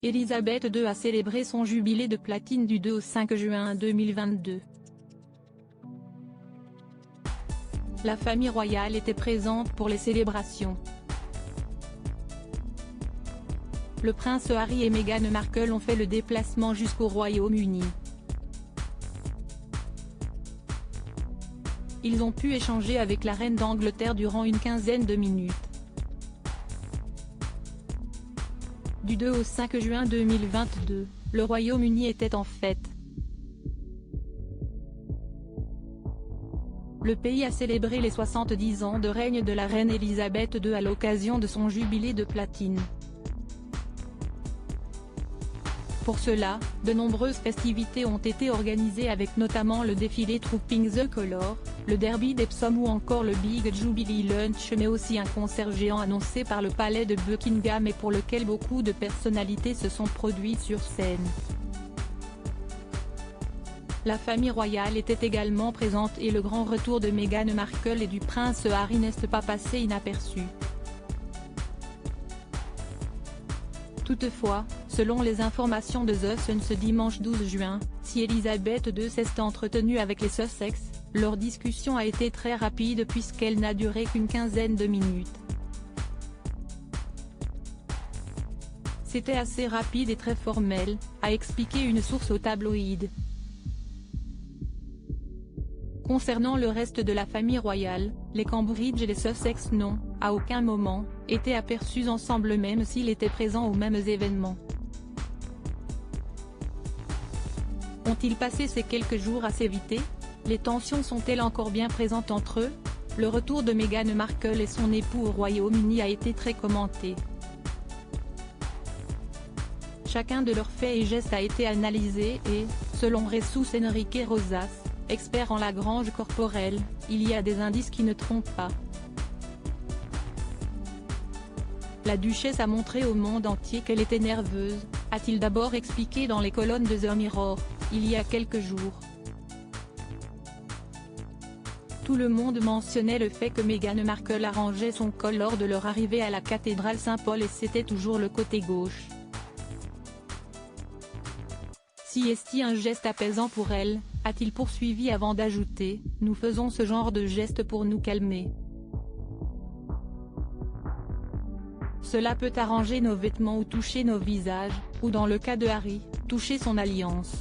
Élisabeth II a célébré son jubilé de platine du 2 au 5 juin 2022. La famille royale était présente pour les célébrations. Le prince Harry et Meghan Markle ont fait le déplacement jusqu'au Royaume-Uni. Ils ont pu échanger avec la reine d'Angleterre durant une quinzaine de minutes. Du 2 au 5 juin 2022, le Royaume-Uni était en fête. Le pays a célébré les 70 ans de règne de la reine Élisabeth II à l'occasion de son jubilé de platine. Pour cela, de nombreuses festivités ont été organisées avec notamment le défilé Trooping the Colour, le derby d'Epsom ou encore le Big Jubilee Lunch, mais aussi un concert géant annoncé par le palais de Buckingham et pour lequel beaucoup de personnalités se sont produites sur scène. La famille royale était également présente et le grand retour de Meghan Markle et du prince Harry n'est pas passé inaperçu. Toutefois, selon les informations de The Sun ce dimanche 12 juin, si Élisabeth II s'est entretenue avec les Sussex, leur discussion a été très rapide puisqu'elle n'a duré qu'une quinzaine de minutes. C'était assez rapide et très formel, a expliqué une source au tabloïd. Concernant le reste de la famille royale, les Cambridge et les Sussex n'ont, à aucun moment, été aperçus ensemble même s'ils étaient présents aux mêmes événements. Ont-ils passé ces quelques jours à s'éviter? Les tensions sont-elles encore bien présentes entre eux? Le retour de Meghan Markle et son époux au Royaume-Uni a été très commenté. Chacun de leurs faits et gestes a été analysé et, selon Jesus Enrique Rosas, expert en Lagrange corporelle, il y a des indices qui ne trompent pas. La duchesse a montré au monde entier qu'elle était nerveuse, a-t-il d'abord expliqué dans les colonnes de The Mirror, il y a quelques jours. Tout le monde mentionnait le fait que Meghan Markle arrangeait son col lors de leur arrivée à la cathédrale Saint-Paul et c'était toujours le côté gauche. Si est-il un geste apaisant pour elle, a-t-il poursuivi avant d'ajouter, nous faisons ce genre de geste pour nous calmer. Cela peut arranger nos vêtements ou toucher nos visages, ou dans le cas de Harry, toucher son alliance.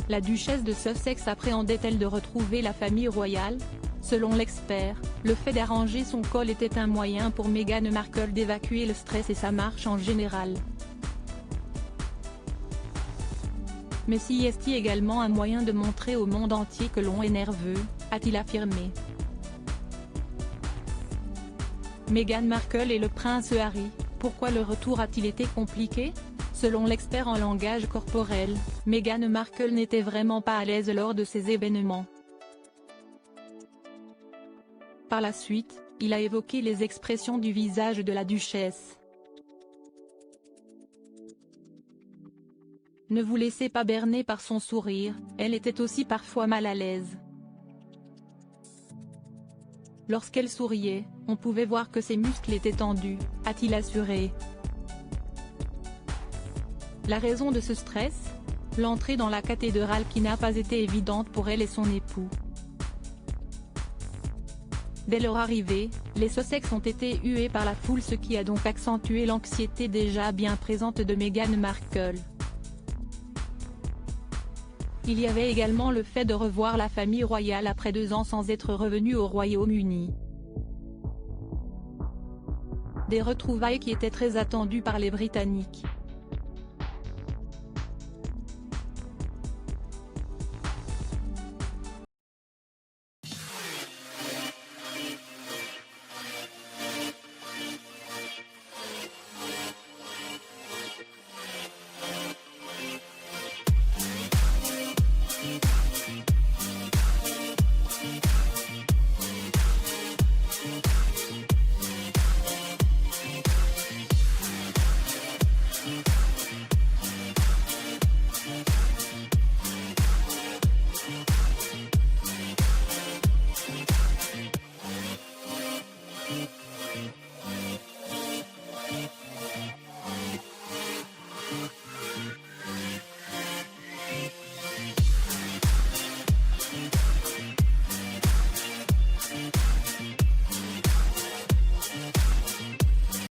La duchesse de Sussex appréhendait-elle de retrouver la famille royale? Selon l'expert, le fait d'arranger son col était un moyen pour Meghan Markle d'évacuer le stress et sa marche en général. Mais si est-il également un moyen de montrer au monde entier que l'on est nerveux, a-t-il affirmé. Meghan Markle et le prince Harry, pourquoi le retour a-t-il été compliqué? Selon l'expert en langage corporel, Meghan Markle n'était vraiment pas à l'aise lors de ces événements. Par la suite, il a évoqué les expressions du visage de la duchesse. Ne vous laissez pas berner par son sourire, elle était aussi parfois mal à l'aise. Lorsqu'elle souriait, on pouvait voir que ses muscles étaient tendus, a-t-il assuré. La raison de ce stress? L'entrée dans la cathédrale qui n'a pas été évidente pour elle et son époux. Dès leur arrivée, les Sussex ont été hués par la foule ce qui a donc accentué l'anxiété déjà bien présente de Meghan Markle. Il y avait également le fait de revoir la famille royale après 2 ans sans être revenue au Royaume-Uni. Des retrouvailles qui étaient très attendues par les Britanniques.